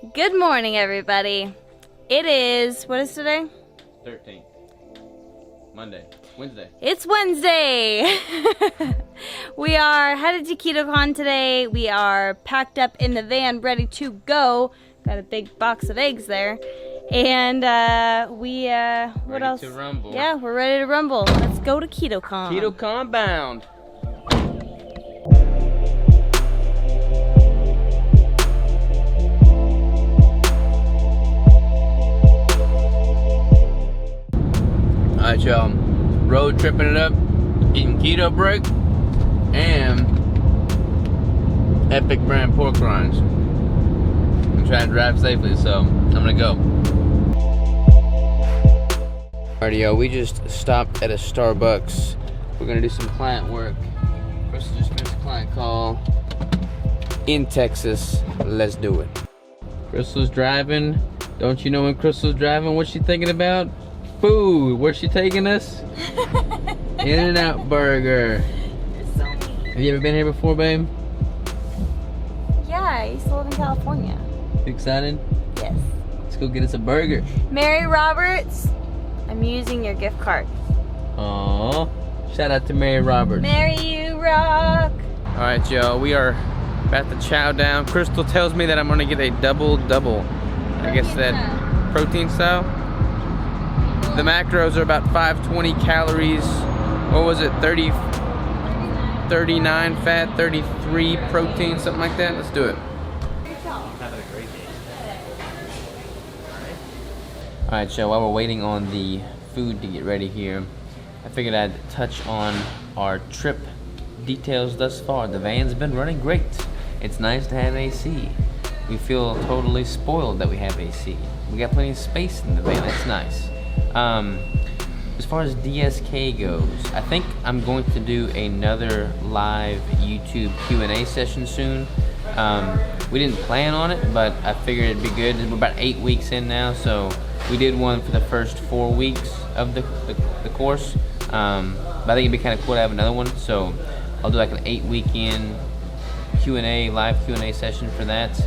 Good morning, everybody. It is, what is today? 13th. Wednesday. It's Wednesday. We are headed to KetoCon today. We are packed up in the van, ready to go. Got a big box of eggs there. And what else? Ready to rumble. Yeah, we're ready to rumble. Let's go to KetoCon. KetoCon bound. Alright, y'all. Road tripping it up, eating keto break, and epic brand pork rinds. I'm trying to drive safely, so I'm gonna go. Alrighty, y'all. We just stopped at a Starbucks. We're gonna do some client work. Crystal just finished a client call in Texas. Let's do it. Crystal's driving. Don't you know when Crystal's driving, what's she thinking about? Food. Where's she taking us? In-N-Out Burger. You're so mean. Have you ever been here before, babe? Yeah, I used to live in California. You excited? Yes. Let's go get us a burger. Mary Roberts, I'm using your gift card. Aww. Shout out to Mary Roberts. Mary, you rock. Alright, y'all. We are about to chow down. Crystal tells me that I'm going to get a double-double. I guess that protein style. The macros are about 520 calories. What was it? 39 fat, 33 protein, something like that. Let's do it. Alright, y'all, while we're waiting on the food to get ready here, I figured I'd touch on our trip details thus far. The van's been running great. It's nice to have AC. We feel totally spoiled that we have AC. We got plenty of space in the van. That's nice. As far as DSK goes, I think I'm going to do another live YouTube Q&A session soon. We didn't plan on it, but I figured it'd be good. We're about 8 weeks in now, so we did one for the first 4 weeks of the course. But I think it'd be kind of cool to have another one, so I'll do like an 8-week in Q&A, live Q&A session for that.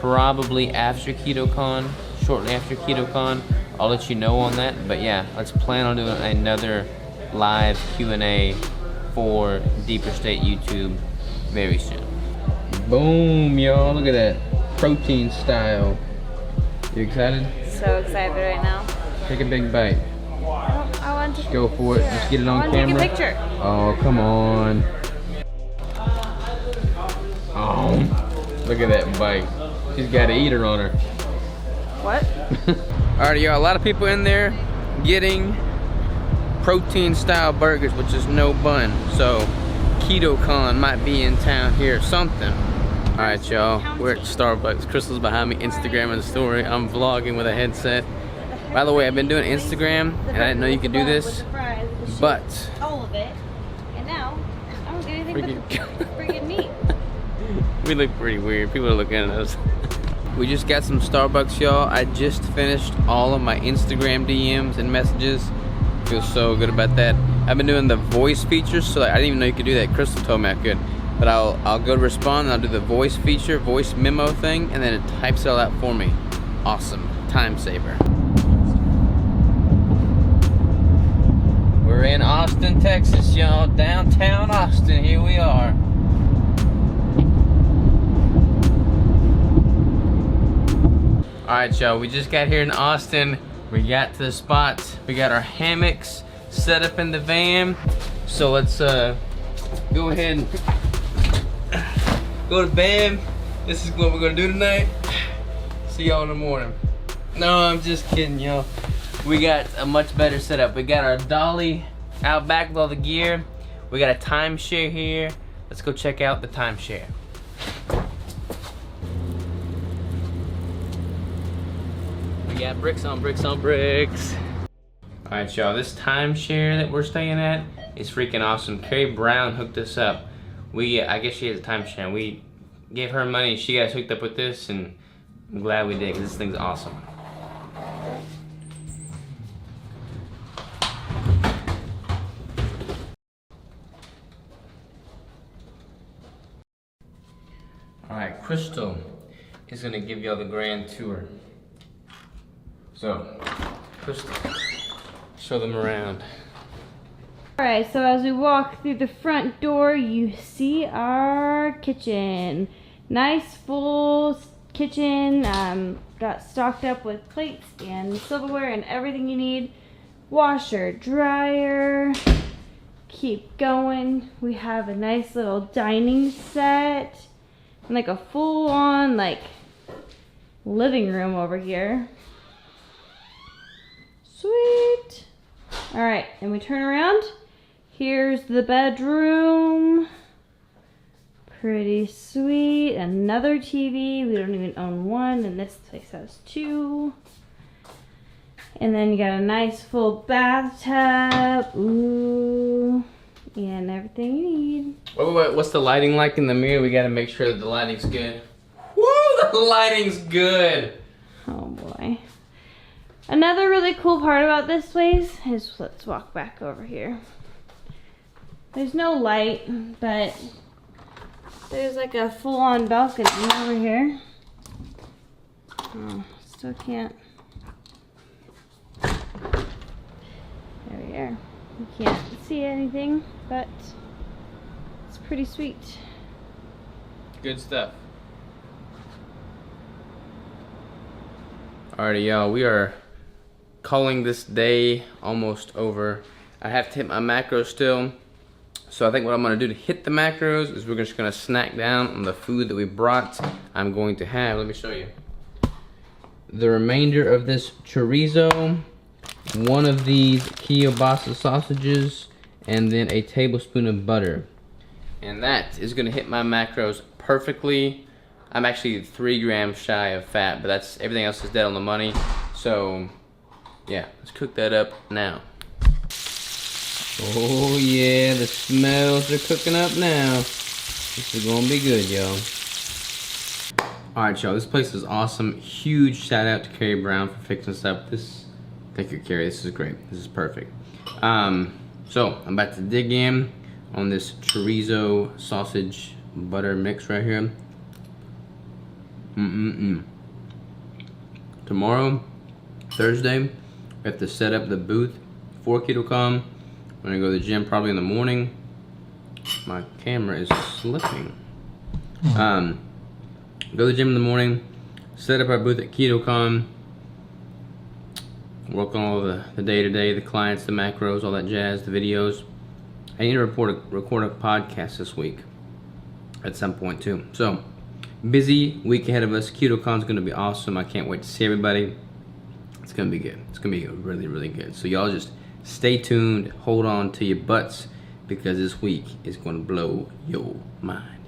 Probably after KetoCon, shortly after KetoCon. I'll let you know on that, but yeah, let's plan on doing another live Q&A for Deeper State YouTube very soon. Boom, y'all, look at that. Protein style. You excited? So excited right now. Take a big bite. I want to Go for it, just get it on camera. Take a picture. Oh, come on. Oh, look at that bite. She's got an eater on her. What? Alright, y'all, a lot of people in there getting protein style burgers, which is no bun. So KetoCon might be in town here or something. Alright, y'all, we're at Starbucks. Crystal's behind me Instagramming the story. I'm vlogging with a headset. By the way, I've been doing Instagram and I didn't know you could do this, but all of it, and now I don't get anything but the freaking meat. we look pretty weird. People are looking at us. We just got some Starbucks, y'all. I just finished all of my Instagram DMs and messages. Feel so good about that. I've been doing the voice features, so I didn't even know you could do that. Crystal told me I could. But I'll go to respond and I'll do the voice feature, voice memo thing, and then it types it all out for me. Awesome. Time saver. We're in Austin, Texas, y'all. Downtown Austin. Here we are. Alright, y'all, we just got here in Austin. We got to the spot. We got our hammocks set up in the van. So let's go ahead and go to bed. This is what we're gonna do tonight. See y'all in the morning. No, I'm just kidding, y'all. We got a much better setup. We got our dolly out back with all the gear. We got a timeshare here. Let's go check out the timeshare. We got bricks on bricks on bricks. Alright, y'all, this timeshare that we're staying at is freaking awesome. Carrie Brown hooked us up. I guess she has a timeshare. We gave her money, she got us hooked up with this, and I'm glad we did, because this thing's awesome. Alright, Crystal is gonna give y'all the grand tour. So, first, show them around. Alright, so as we walk through the front door, you see our kitchen. Nice full kitchen, got stocked up with plates and silverware and everything you need. Washer, dryer, keep going. We have a nice little dining set and like a full-on like living room over here. Sweet. Alright, and we turn around. Here's the bedroom. Pretty sweet. Another TV. We don't even own one, and this place has two. And then you got a nice full bathtub. Ooh. And everything you need. Wait, what's the lighting like in the mirror? We gotta make sure that the lighting's good. Woo, the lighting's good. Oh boy. Another really cool part about this place is, let's walk back over here. There's no light, but there's like a full-on balcony over here. Oh, still can't. There we are. You can't see anything, but it's pretty sweet. Good stuff. Alrighty, y'all, we are calling this day almost over. I have to hit my macros still. So I think what I'm gonna do to hit the macros is we're just gonna snack down on the food that we brought. I'm going to have, let me show you, the remainder of this chorizo, one of these kielbasa sausages, and then a tablespoon of butter. And that is gonna hit my macros perfectly. I'm actually 3 grams shy of fat, but that's, everything else is dead on the money. So yeah, let's cook that up now. Oh yeah, the smells are cooking up now. This is gonna be good, y'all. Alright, y'all, this place is awesome. Huge shout out to Carrie Brown for fixing this up. Thank you, Carrie, this is great. This is perfect. So, I'm about to dig in on this chorizo sausage butter mix right here. Tomorrow, Thursday, we have to set up the booth for KetoCon. I'm gonna go to the gym probably in the morning. My camera is slipping. Go to the gym in the morning, set up our booth at KetoCon, work on all the day-to-day, the clients, the macros, all that jazz, the videos. I need to record a podcast this week at some point too. So, busy week ahead of us. KetoCon's gonna be awesome. I can't wait to see everybody. It's gonna be good. It's gonna be really, really good. So y'all just stay tuned, hold on to your butts, because this week is gonna blow your mind.